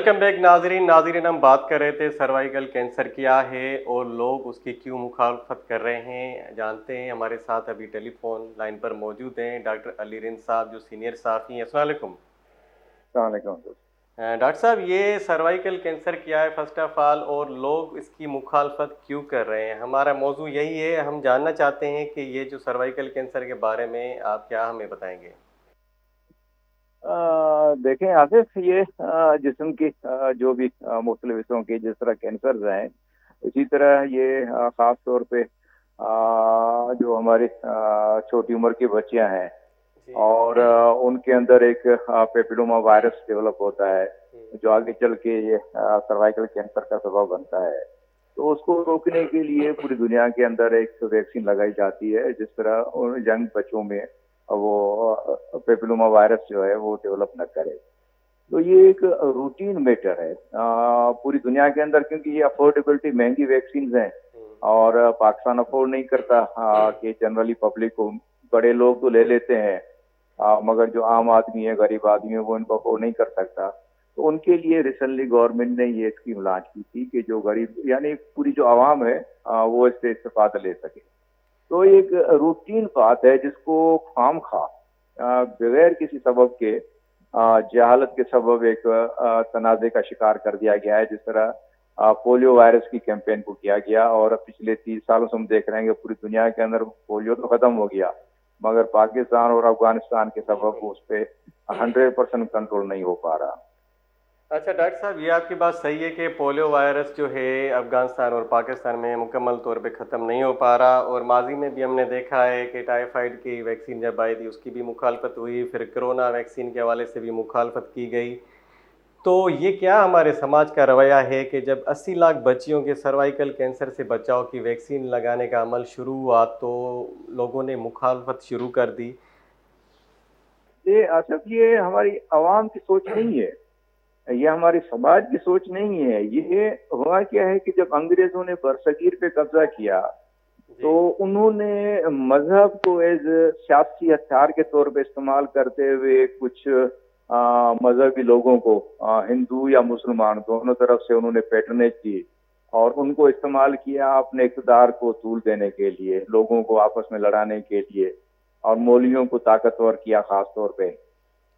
Welcome back नाजरीन हम बात कर रहे थे सर्वाइकल कैंसर क्या है और लोग उसकी क्यों मुखालफत कर रहे हैं जानते हैं। हमारे साथ अभी टेलीफोन लाइन पर मौजूद हैं डॉक्टर अली रिंद साहब जो सीनियर साफ़ी हैं। अस्सलाम वालेकुम। डॉक्टर साहब, ये सर्वाइकल कैंसर क्या है फर्स्ट ऑफ ऑल, और लोग इसकी मुखालफत क्यों कर रहे हैं? हमारा मौजू यही है। हम जानना चाहते हैं कि ये जो सर्वाइकल कैंसर के बारे में आप क्या हमें बताएंगे। देखें आसिफ, ये जिस्म की जो भी मुख्तलिफ हिस्सों के जिस तरह कैंसर हैं, इसी तरह ये ख़ास तौर पे जो हमारी छोटी उम्र की बच्चियां हैं और उनके अंदर एक पेपिलोमा वायरस डेवलप होता है जो आगे चल के ये सर्वाइकल कैंसर का सबब बनता है। तो उसको रोकने के लिए पूरी दुनिया के अंदर एक वैक्सीन लगाई जाती है जिस तरह उन यंग बच्चों में वो पेपिलोमा वायरस जो है वो डेवलप न करे। तो ये एक रूटीन मैटर है पूरी दुनिया के अंदर, क्योंकि ये अफोर्डेबिलिटी महंगी वैक्सीन हैं और पाकिस्तान अफोर्ड नहीं करता कि जनरली पब्लिक को, बड़े लोग तो ले लेते हैं मगर जो आम आदमी है, गरीब आदमी है, वो इनको अफोर्ड नहीं कर सकता। तो उनके लिए रिसेंटली गवर्नमेंट ने ये स्कीम लॉन्च की थी कि जो गरीब यानी पूरी जो आवाम है वो इससे इस्तेफादा ले सके। तो एक रूटीन बात है जिसको खाम खा बगैर किसी सबब के जहालत के सबब एक तनाज़े का शिकार कर दिया गया है, जिस तरह पोलियो वायरस की कैंपेन को किया गया। और पिछले 30 सालों से हम देख रहे हैं कि पूरी दुनिया के अंदर पोलियो तो खत्म हो गया मगर पाकिस्तान और अफगानिस्तान के सबब उस पर 100% कंट्रोल नहीं हो पा रहा। अच्छा डॉक्टर साहब, ये आपकी बात सही है कि पोलियो वायरस जो है अफ़गानिस्तान और पाकिस्तान में मुकम्मल तौर पे ख़त्म नहीं हो पा रहा, और माजी में भी हमने देखा है कि टाइफाइड की वैक्सीन जब आई थी उसकी भी मुखालफत हुई, फिर कोरोना वैक्सीन के हवाले से भी मुखालफत की गई। तो ये क्या हमारे समाज का रवैया है कि जब 80 लाख बच्चियों के सर्वाइकल कैंसर से बचाव की वैक्सीन लगाने का अमल शुरू हुआ तो लोगों ने मुखालफत शुरू कर दी। ये असफ ये हमारी आवाम की सोच नहीं है, ये हमारी समाज की सोच नहीं है। ये हुआ क्या है कि जब अंग्रेजों ने बरसगीर पे कब्जा किया तो उन्होंने मजहब को एज सियासी हथियार के तौर पे इस्तेमाल करते हुए कुछ मजहबी लोगों को, हिंदू या मुसलमान दोनों तरफ से उन्होंने पैटर्नेज की और उनको इस्तेमाल किया अपने इक़्तिदार को तूल देने के लिए, लोगों को आपस में लड़ाने के लिए, और मौलवियों को ताकतवर किया खास तौर पे।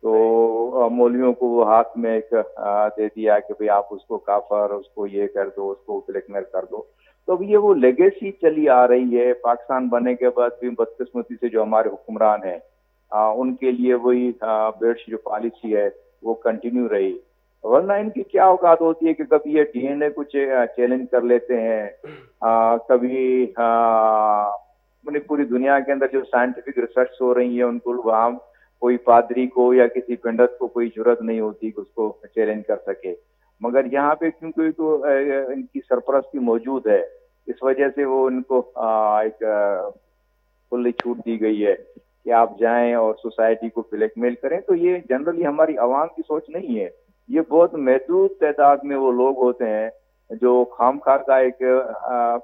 तो मौलवियों को वो हाथ में एक दे दिया कि भाई आप उसको काफर, उसको ये कर दो, उसको ब्लैकमेल कर दो। तो अब ये वो लेगेसी चली आ रही है पाकिस्तान बनने के बाद भी, बदकिस्मती से जो हमारे हुक्मरान हैं उनके लिए वही बेड्स जो पॉलिसी है वो कंटिन्यू रही। वरना इनकी क्या औकात होती है कि कभी ये डीएनए को चैलेंज कर लेते हैं, कभी मैंने पूरी दुनिया के अंदर जो साइंटिफिक रिसर्च हो रही है उनको वहाँ कोई पादरी को या किसी पंडित को कोई जरूरत नहीं होती कि उसको चैलेंज कर सके। मगर यहाँ पे क्योंकि तो इनकी सरपरस्ती मौजूद है, इस वजह से वो इनको एक खुली छूट दी गई है कि आप जाएं और सोसाइटी को ब्लैकमेल करें। तो ये जनरली हमारी आवाम की सोच नहीं है। ये बहुत महदूद तादाद में वो लोग होते हैं जो खामखा का एक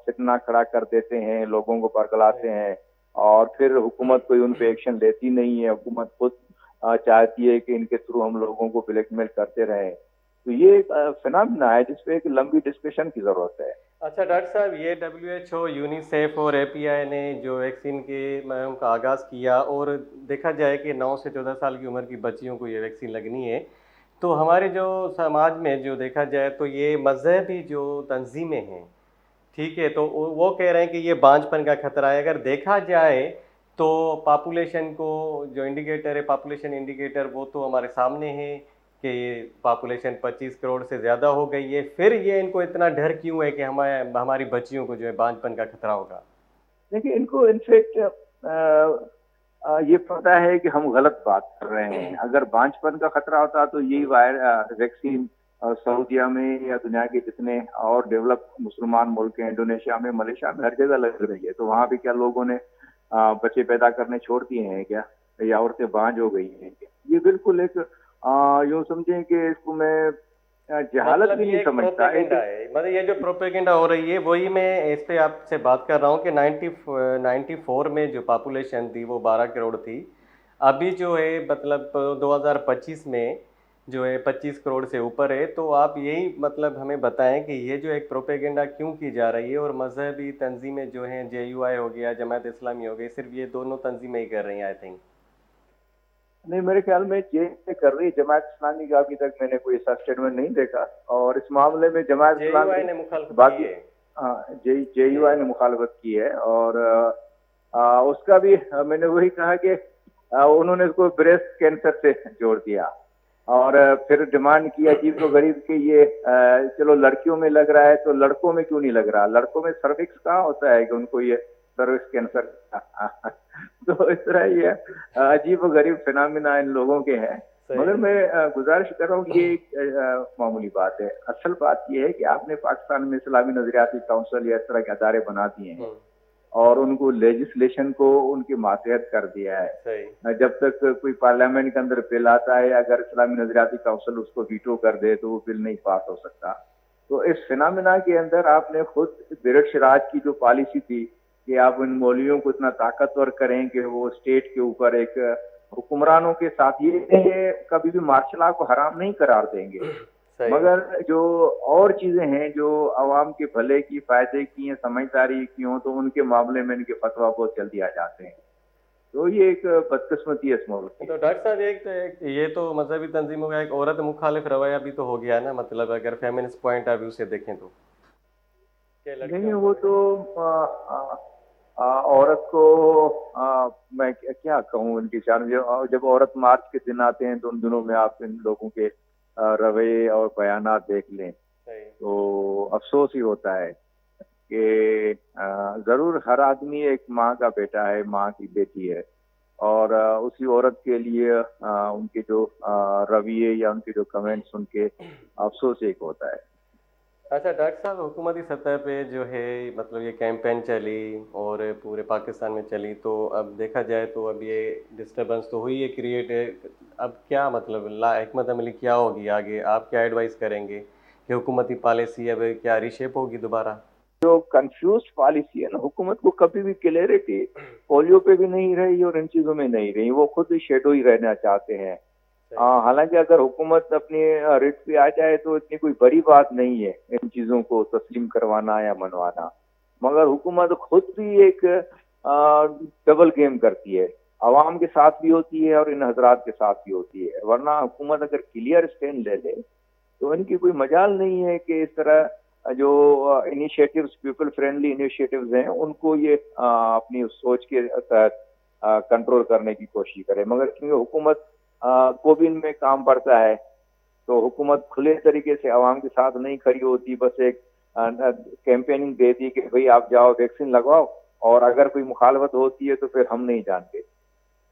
फितना खड़ा कर देते हैं, लोगों को बरगलाते हैं और फिर हुकूमत कोई उन पे एक्शन लेती नहीं है। हुकूमत खुद चाहती है कि इनके थ्रू हम लोगों को ब्लैकमेल करते रहें। तो ये एक फिनोमेना है जिसपे एक लंबी डिस्कशन की जरूरत है। अच्छा डॉक्टर साहब, ये WHO, यूनिसेफ और API ने जो वैक्सीन के मुहिम का आगाज़ किया और देखा जाए कि 9 से 14 साल की उम्र की बच्चियों को ये वैक्सीन लगनी है, तो हमारे जो समाज में जो देखा जाए तो ये मज़हबी जो तंजीमें हैं, ठीक है, तो वो कह रहे हैं कि ये बांझपन का खतरा है। अगर देखा जाए तो पॉपुलेशन को जो इंडिकेटर है, पॉपुलेशन इंडिकेटर, वो तो हमारे सामने है कि ये पॉपुलेशन 25 करोड़ से ज़्यादा हो गई है। फिर ये इनको इतना डर क्यों है कि हमारी बच्चियों को जो है बांझपन का खतरा होगा? देखिए, इनको इनफेक्ट ये पता है कि हम गलत बात कर रहे हैं। अगर बांझपन का खतरा होता तो यही वैक्सीन सऊदीया में या दुनिया के जितने और डेवलप मुसलमान मुल्क हैं, इंडोनेशिया में, मलेशिया में, हर जगह लग रही है। तो वहाँ भी क्या लोगों ने बच्चे पैदा करने छोड़ दिए हैं क्या, या औरतें बांझ हो गई हैं क्या? ये बिल्कुल एक यूँ समझें कि इसको मैं जहालत मतलब भी ये नहीं एक समझता। प्रोपेगेंडा है, मतलब ये जो प्रोपेगेंडा हो रही है वही मैं इस पे आपसे बात कर रहा हूँ कि 94 में जो पॉपुलेशन थी वो 12 करोड़ थी। अभी जो है मतलब 2025 में جو ہے 25 کروڑ سے اوپر ہے. تو آپ یہی مطلب ہمیں بتائیں کہ یہ جو ایک پروپیگنڈا کیوں کی جا رہی ہے, اور مذہبی تنظیمیں جو ہیں JUI ہو گیا, جماعت اسلامی ہو گئی, صرف یہ دونوں تنظیمیں ہی کر رہی ہیں آئی تھنک. نہیں، میرے خیال میں کر رہی جماعت اسلامی کا ابھی تک میں نے کوئی ایسا اسٹیٹمنٹ نہیں دیکھا. اور اس معاملے میں جماعت JUI اسلامی نے مخالفت باقی کی ہے. جے یو آئی نے مخالفت کی ہے. اور اس کا بھی میں نے وہی کہا کہ انہوں نے اس کو بریسٹ کینسر سے جوڑ دیا. اور پھر ڈیمانڈ کی عجیب و غریب کہ یہ چلو لڑکیوں میں لگ رہا ہے تو لڑکوں میں کیوں نہیں لگ رہا, لڑکوں میں سروکس کہاں ہوتا ہے کہ ان کو یہ سروکس کینسر. تو اس طرح یہ عجیب و غریب فنامنا ان لوگوں کے ہیں. مگر میں گزارش کر رہا ہوں کہ یہ ایک معمولی بات ہے. اصل بات یہ ہے کہ آپ نے پاکستان میں اسلامی نظریاتی کونسل یا اس طرح کے ادارے بنا دیے ہیں اور ان کو لیجسلیشن کو ان کے ماتحت کر دیا ہے. جب تک کوئی پارلیمنٹ کے اندر بل آتا ہے, اگر اسلامی نظریاتی کونسل اس کو ویٹو کر دے تو وہ بل نہیں پاس ہو سکتا. تو اس فنامنا کے اندر آپ نے خود برٹش راج کی جو پالیسی تھی کہ آپ ان مولویوں کو اتنا طاقتور کریں کہ وہ اسٹیٹ کے اوپر ایک حکمرانوں کے ساتھ یہ کبھی بھی مارشل لا کو حرام نہیں قرار دیں گے, مگر جو اور چیزیں ہیں جو عوام کے بھلے کی, فائدے کی ہیں, سمجھداری کی ہوں, تو ان کے معاملے میں ان کے فتویٰ بہت جلدی آ جاتے ہیں. تو یہ ایک بدقسمتی ہے اس ملک کی. تو ڈاکٹر صاحب یہ تو مذہبی تنظیموں کا ایک عورت مخالف رویہ بھی تو ہو گیا نا, مطلب اگر فیمنسٹ پوائنٹ آف ویو سے دیکھیں تو. نہیں, وہ تو عورت کو میں کیا کہوں ان کی شان. جب عورت مارچ کے دن آتے ہیں تو ان دنوں میں آپ ان لوگوں کے رویے اور بیانات دیکھ لیں تو افسوس ہی ہوتا ہے کہ ضرور ہر آدمی ایک ماں کا بیٹا ہے, ماں کی بیٹی ہے, اور اسی عورت کے لیے ان کے جو رویے یا ان کے جو کمنٹس ان کے افسوس ایک ہوتا ہے. اچھا ڈاکٹر صاحب, حکومتی سطح پہ جو ہے مطلب یہ کیمپین چلی اور پورے پاکستان میں چلی, تو اب دیکھا جائے تو اب یہ ڈسٹربنس تو ہوئی ہے کریٹ ہے. اب کیا مطلب حکمت عملی کیا ہوگی آگے, آپ کیا ایڈوائز کریں گے کہ حکومتی پالیسی اب کیا ری شیپ ہوگی دوبارہ؟ جو کنفیوزڈ پالیسی ہے نا, حکومت کو کبھی بھی کلیئرٹی پولیو پہ بھی نہیں رہی اور ان چیزوں میں نہیں رہی. وہ خود شیڈو ہی رہنا چاہتے ہیں. حالانکہ اگر حکومت اپنی ریٹ پہ آ جائے تو اتنی کوئی بڑی بات نہیں ہے ان چیزوں کو تسلیم کروانا یا منوانا, مگر حکومت خود بھی ایک ڈبل گیم کرتی ہے. عوام کے ساتھ بھی ہوتی ہے اور ان حضرات کے ساتھ بھی ہوتی ہے. ورنہ حکومت اگر کلیئر اسٹینڈ لے لے تو ان کی کوئی مجال نہیں ہے کہ اس طرح جو انیشیٹوز, پیپل فرینڈلی انیشیٹوز ہیں, ان کو یہ اپنی سوچ کے تحت کنٹرول کرنے کی کوشش کرے. مگر کیونکہ حکومت کو بھی ان میں کام پڑتا ہے تو حکومت کھلے طریقے سے عوام کے ساتھ نہیں کھڑی ہوتی, بس ایک کیمپیننگ دیتی کہ بھئی آپ جاؤ ویکسین لگواؤ, اور اگر کوئی مخالفت ہوتی ہے تو پھر ہم نہیں جانتے.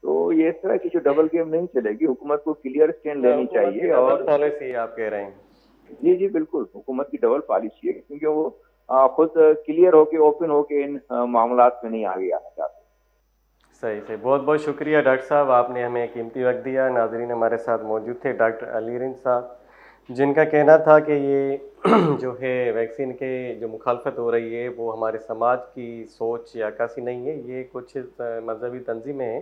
تو یہ اس طرح کی جو ڈبل گیم نہیں چلے گی. حکومت کو کلیئر اسٹینڈ لینی چاہیے. اور پالیسی آپ کہہ رہے ہیں؟ جی بالکل, حکومت کی ڈبل پالیسی ہے, کیونکہ وہ خود کلیئر ہو کے, اوپن ہو کے ان معاملات میں نہیں آگے آنا چاہتے. صحیح. بہت بہت شکریہ ڈاکٹر صاحب, آپ نے ہمیں قیمتی وقت دیا. ناظرین ہمارے ساتھ موجود تھے ڈاکٹر علی رند صاحب, جن کا کہنا تھا کہ یہ جو ہے ویکسین کے جو مخالفت ہو رہی ہے وہ ہمارے سماج کی سوچ یا عکاسی نہیں ہے, یہ کچھ مذہبی تنظیمیں ہیں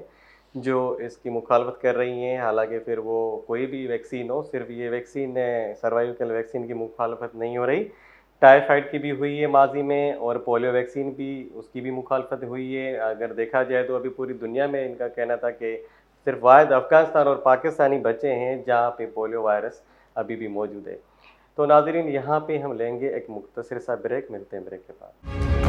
جو اس کی مخالفت کر رہی ہیں. حالانکہ پھر وہ کوئی بھی ویکسین ہو, صرف یہ ویکسین سروائیکل ویکسین کی مخالفت نہیں ہو رہی, ٹائیفائڈ کی بھی ہوئی ہے ماضی میں, اور پولیو ویکسین بھی اس کی بھی مخالفت ہوئی ہے. اگر دیکھا جائے تو ابھی پوری دنیا میں ان کا کہنا تھا کہ صرف واحد افغانستان اور پاکستانی بچے ہیں جہاں پہ پولیو وائرس ابھی بھی موجود ہے. تو ناظرین, یہاں پہ ہم لیں گے ایک مختصر سا بریک, ملتے ہیں بریک کے بعد.